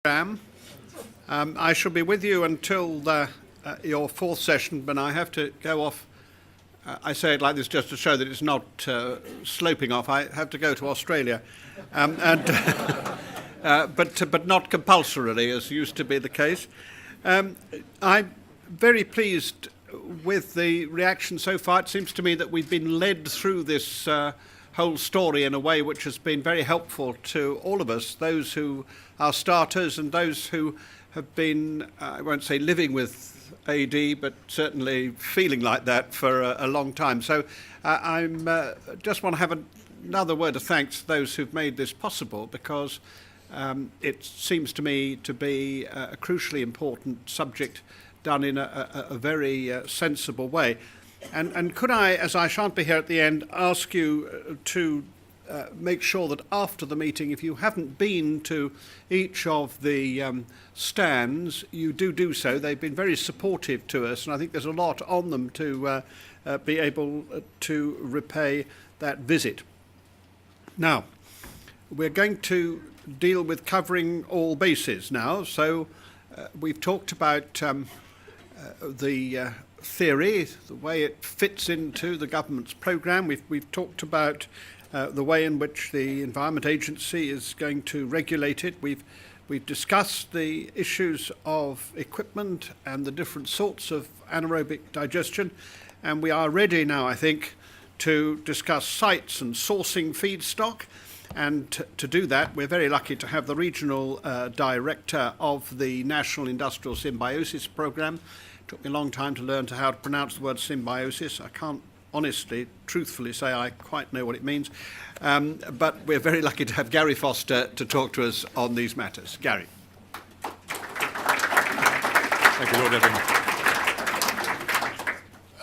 I shall be with you until your fourth session, but I have to go off. I say it like this just to show that it's not sloping off. I have to go to Australia, but not compulsorily, as used to be the case. I'm very pleased with the reaction so far. It seems to me that we've been led through this whole story in a way which has been very helpful to all of us, those who are starters and those who have been, I won't say living with AD, but certainly feeling like that for a long time. So I just want to have another word of thanks to those who've made this possible, because it seems to me to be a crucially important subject done in a very sensible way. And could I, as I shan't be here at the end, ask you to make sure that after the meeting, if you haven't been to each of the stands, you do so. They've been very supportive to us, and I think there's a lot on them to be able to repay that visit. Now, we're going to deal with covering all bases now. So we've talked about the theory, the way it fits into the government's programme. We've talked about the way in which the Environment Agency is going to regulate it. We've discussed the issues of equipment and the different sorts of anaerobic digestion, and we are ready now, I think, to discuss sites and sourcing feedstock. And to do that, we're very lucky to have the regional director of the National Industrial Symbiosis Programme. It took me a long time to learn how to pronounce the word symbiosis. I can't honestly, truthfully say I quite know what it means. But we're very lucky to have Gary Foster to talk to us on these matters. Gary. Thank you, Lord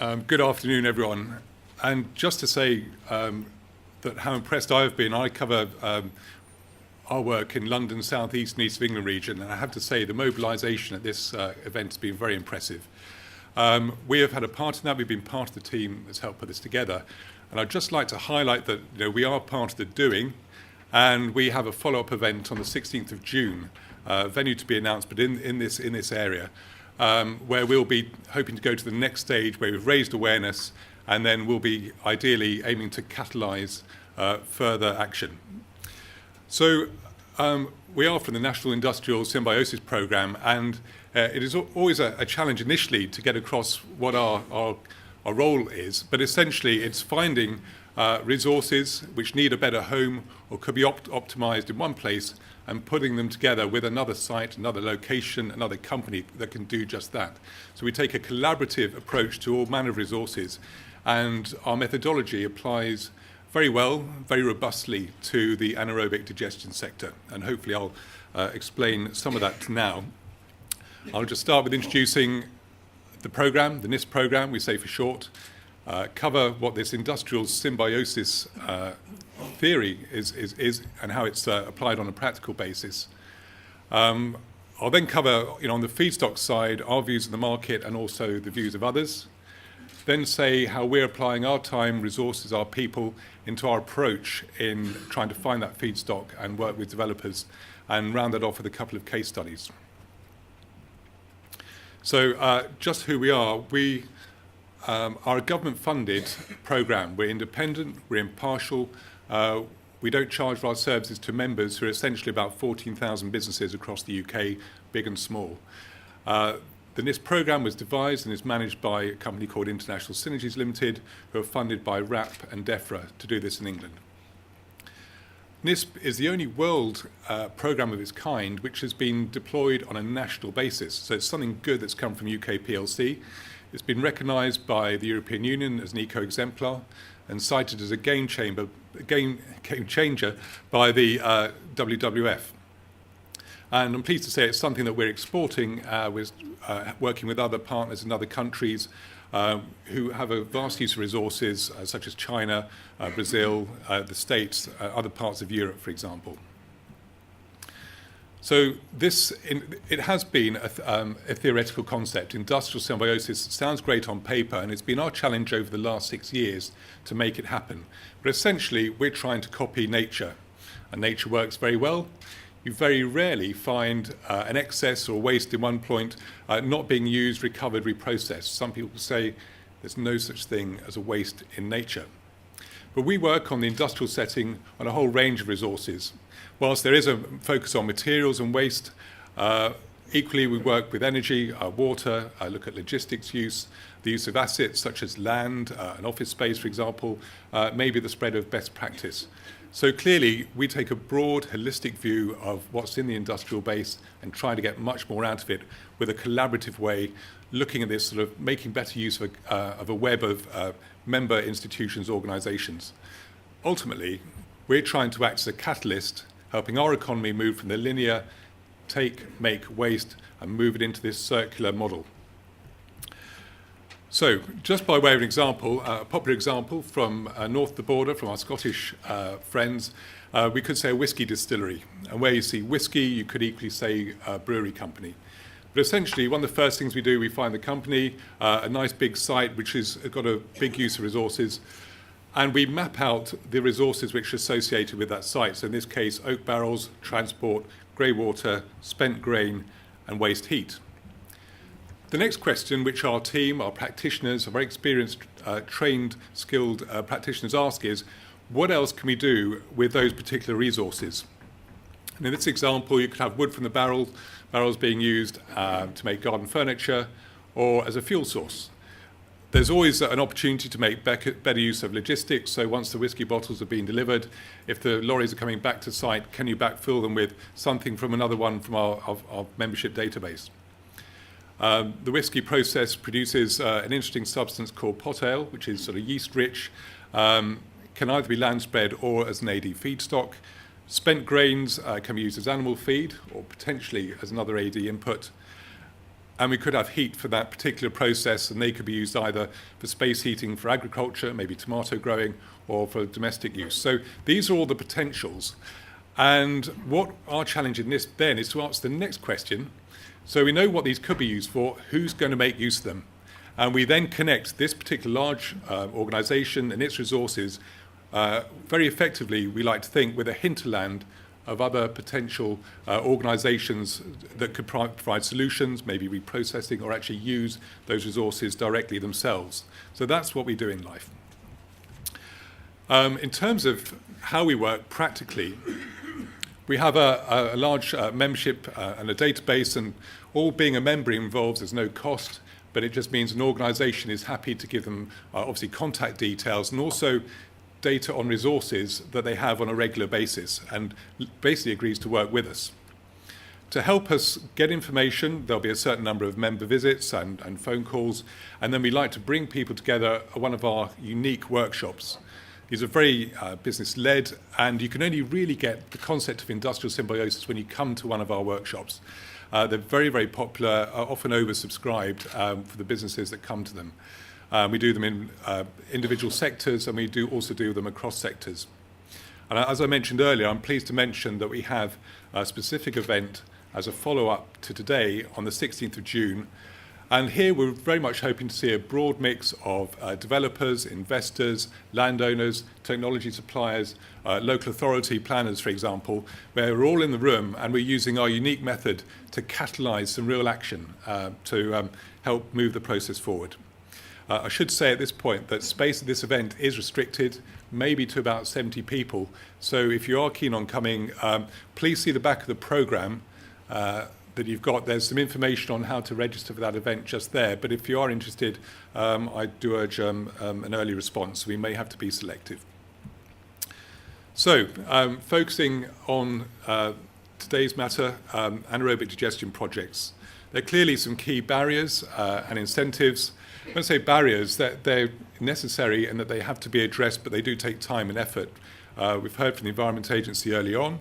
Evan. Good afternoon, everyone. And just to say that how impressed I've been, I cover our work in London, South East and East of England region, and I have to say the mobilisation at this event has been very impressive. We have had a part in that. We've been part of the team that's helped put this together. And I'd just like to highlight that we are part of the doing, and we have a follow-up event on the 16th of June, venue to be announced, but in this area, where we'll be hoping to go to the next stage where we've raised awareness, and then we'll be ideally aiming to catalyse further action. So we are from the National Industrial Symbiosis Programme, and it is always a challenge initially to get across what our role is, but essentially it's finding resources which need a better home or could be optimised in one place and putting them together with another site, another location, another company that can do just that. So we take a collaborative approach to all manner of resources, and our methodology applies very well, very robustly to the anaerobic digestion sector, and hopefully I'll explain some of that now. I'll just start with introducing the programme, the NISP programme, we say for short, cover what this industrial symbiosis theory is and how it's applied on a practical basis. I'll then cover, on the feedstock side, our views of the market and also the views of others. Then say how we're applying our time, resources, our people into our approach in trying to find that feedstock and work with developers, and round that off with a couple of case studies. So just who we are are a government-funded programme. We're independent, we're impartial, we don't charge for our services to members who are essentially about 14,000 businesses across the UK, big and small. The NISP programme was devised and is managed by a company called International Synergies Limited, who are funded by RAP and DEFRA to do this in England. NISP is the only world programme of its kind which has been deployed on a national basis. So it's something good that's come from UK PLC. It's been recognised by the European Union as an eco-exemplar and cited as a game changer by the WWF. And I'm pleased to say it's something that we're exporting with working with other partners in other countries who have a vast use of resources, such as China, Brazil, the States, other parts of Europe, for example. So it has been a theoretical concept. Industrial symbiosis sounds great on paper, and it's been our challenge over the last 6 years to make it happen. But essentially, we're trying to copy nature, and nature works very well. you very rarely find an excess or waste in one point not being used, recovered, reprocessed. Some people say there's no such thing as a waste in nature. But we work on the industrial setting on a whole range of resources. Whilst there is a focus on materials and waste, equally we work with energy, water, look at logistics use, the use of assets such as land, and office space, for example, maybe the spread of best practice. So clearly, we take a broad, holistic view of what's in the industrial base and try to get much more out of it with a collaborative way, looking at this sort of making better use of a web of member institutions, organisations. Ultimately, we're trying to act as a catalyst, helping our economy move from the linear take, make, waste, and move it into this circular model. So, just by way of an example, a popular example from north of the border, from our Scottish friends, we could say a whisky distillery. And where you see whisky, you could equally say a brewery company. But essentially, one of the first things we do, we find the company, a nice big site which has got a big use of resources, and we map out the resources which are associated with that site. So in this case, oak barrels, transport, grey water, spent grain, and waste heat. The next question, which our team, our practitioners, our very experienced, trained, skilled practitioners ask is, what else can we do with those particular resources? And in this example, you could have wood from the barrels being used to make garden furniture or as a fuel source. There's always an opportunity to make better use of logistics. So once the whisky bottles have been delivered, if the lorries are coming back to site, can you backfill them with something from another one from our membership database? The whisky process produces an interesting substance called pot ale, which is sort of yeast-rich, can either be land spread or as an AD feedstock. Spent grains can be used as animal feed or potentially as another AD input. And we could have heat for that particular process, and they could be used either for space heating for agriculture, maybe tomato growing, or for domestic use. So these are all the potentials. And what our challenge in this then is to answer the next question. So we know what these could be used for, who's going to make use of them? And we then connect this particular large organisation and its resources very effectively, we like to think, with a hinterland of other potential organisations that could provide solutions, maybe reprocessing, or actually use those resources directly themselves. So that's what we do in life. In terms of how we work practically, we have a large membership and a database, and all being a member involves there's no cost, but it just means an organisation is happy to give them obviously contact details and also data on resources that they have on a regular basis, and basically agrees to work with us. To help us get information, there'll be a certain number of member visits and phone calls, and then we like to bring people together at one of our unique workshops. These are very business-led, and you can only really get the concept of industrial symbiosis when you come to one of our workshops. They're very, very popular, often oversubscribed for the businesses that come to them. We do them in individual sectors, and we also do them across sectors. And as I mentioned earlier, I'm pleased to mention that we have a specific event as a follow-up to today on the 16th of June. And here we're very much hoping to see a broad mix of developers, investors, landowners, technology suppliers, local authority planners, for example, where we're all in the room and we're using our unique method to catalyse some real action to help move the process forward. I should say at this point that space at this event is restricted, maybe to about 70 people. So if you are keen on coming, please see the back of the programme that you've got. There's some information on how to register for that event just there. But if you are interested, I do urge an early response. We may have to be selective. So focusing on today's matter, anaerobic digestion projects. There are clearly some key barriers and incentives. When I say barriers, that they're necessary and that they have to be addressed, but they do take time and effort. We've heard from the Environment Agency early on.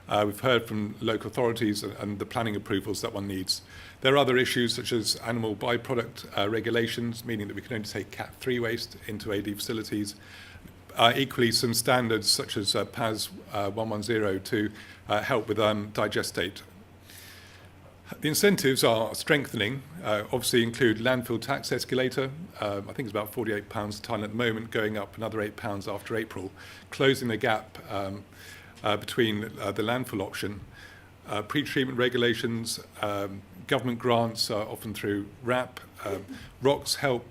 We've heard from local authorities and the planning approvals that one needs. There are other issues such as animal byproduct regulations, meaning that we can only take Cat 3 waste into AD facilities. Equally, some standards such as PAS 110 to help with digestate. The incentives are strengthening, obviously include landfill tax escalator. I think it's about £48 a tonne at the moment, going up another £8 after April, closing the gap between the landfill option. pre-treatment regulations, government grants, often through RAP. ROCs help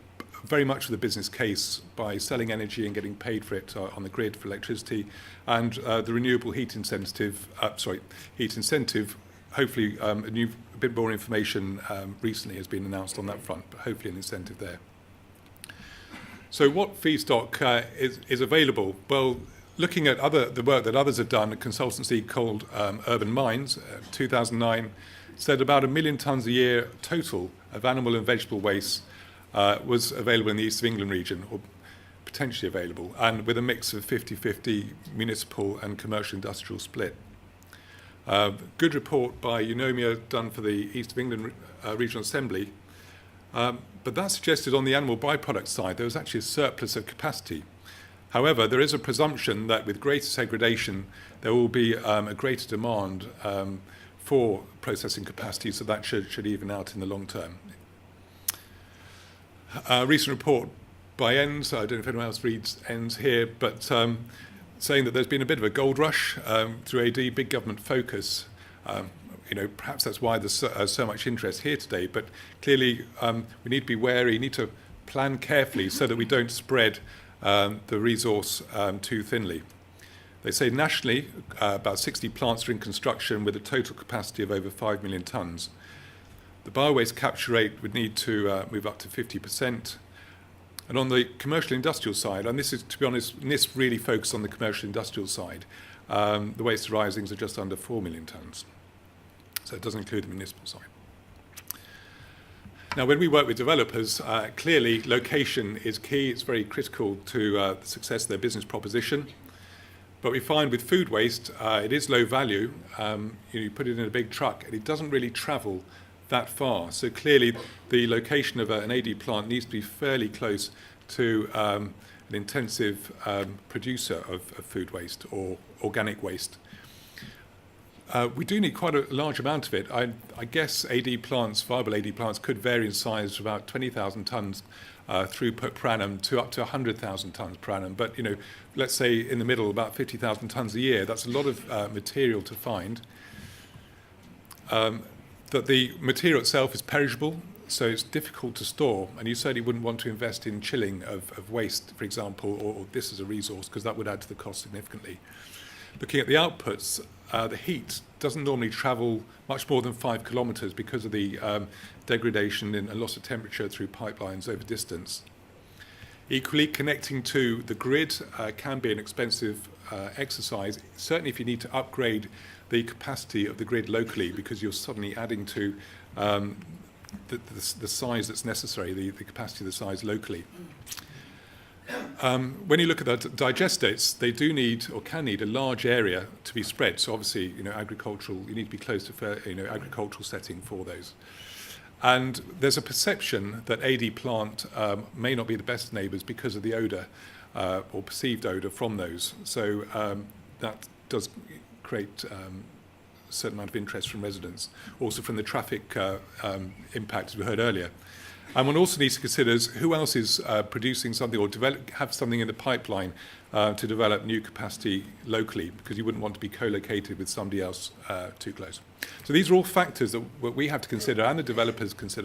very much with the business case by selling energy and getting paid for it on the grid for electricity, and the renewable heat incentive. Hopefully, a bit more information recently has been announced on that front, but hopefully an incentive there. So, what feedstock is available? Well, looking at the work that others have done, a consultancy called Urban Mines, 2009, said about 1 million tonnes a year total of animal and vegetable waste was available in the East of England region, or potentially available, and with a mix of 50-50 municipal and commercial industrial split. Good report by Eunomia done for the East of England Regional Assembly, but that suggested on the animal byproduct side there was actually a surplus of capacity. However, there is a presumption that with greater segregation there will be a greater demand for processing capacity, so that should even out in the long term. A recent report by ENS, I don't know if anyone else reads ENS here, but saying that there's been a bit of a gold rush through AD, big government focus. Perhaps that's why there's so much interest here today, but clearly we need to be wary, need to plan carefully so that we don't spread the resource too thinly. They say nationally about 60 plants are in construction with a total capacity of over 5 million tonnes. The biowaste capture rate would need to move up to 50%. And on the commercial industrial side, and this is, to be honest, NISP really focused on the commercial industrial side, the waste arisings are just under 4 million tonnes. So it doesn't include the municipal side. Now, when we work with developers, clearly location is key. It's very critical to the success of their business proposition. But we find with food waste, it is low value. You put it in a big truck, and it doesn't really travel that far. So clearly, the location of an AD plant needs to be fairly close to an intensive producer of food waste or organic waste. We do need quite a large amount of it. I guess viable AD plants could vary in size from about 20,000 tonnes throughput per annum to up to 100,000 tonnes per annum. But let's say in the middle, about 50,000 tonnes a year. That's a lot of material to find. That the material itself is perishable, so it's difficult to store, and you certainly wouldn't want to invest in chilling of waste, for example, or this as a resource, because that would add to the cost significantly. Looking at the outputs, the heat doesn't normally travel much more than 5 kilometres because of the degradation and loss of temperature through pipelines over distance. Equally, connecting to the grid can be an expensive exercise, certainly if you need to upgrade the capacity of the grid locally, because you're suddenly adding to the size that's necessary, the capacity of the size locally. When you look at the digestates, they do need or can need a large area to be spread. So obviously, agricultural, you need to be close to agricultural setting for those. And there's a perception that AD plant may not be the best neighbours because of the odour or perceived odour from those. So that does create a certain amount of interest from residents, also from the traffic impact, as we heard earlier. And one also needs to consider who else is producing something or have something in the pipeline to develop new capacity locally, because you wouldn't want to be co-located with somebody else too close. So these are all factors that we have to consider and the developers consider